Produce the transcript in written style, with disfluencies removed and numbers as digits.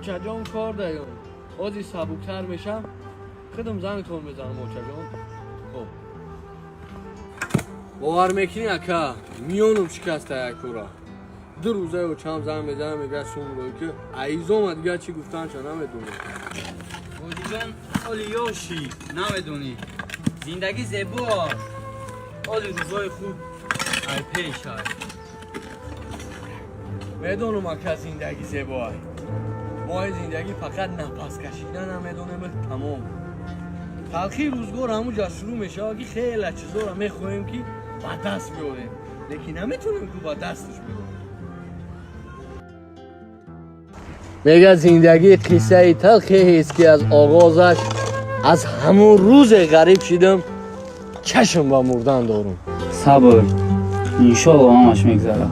موچه جان کار دارم بازی سبکتر بشم خودم زنتون بزنم موچه جان. خب باور میکنی اکا میونم شکسته یکورا 2 روزه و چند زن بزنم میگه سون روی که عیزم دیگه چی گفتن چه نمیدونم. بازی جان آلیاشی نمیدونی زندگی زیبا آلی روزای خوب ای پیش های میدونم اکا زندگی زیبایی ما زندگی فقط نفس کشیدن هم میدونم تمام تلخی روزگار همونجا شروع میشه اگه خیلی چیزا رو میخوایم که با دست بیاریم لیکن نمیتونیم که با دستش بیاریم. میگه زندگی قصه تلخی است که از آغازش از همون روز غریب شدم چشم با مردن دارم. صبر انشالله همش میگذره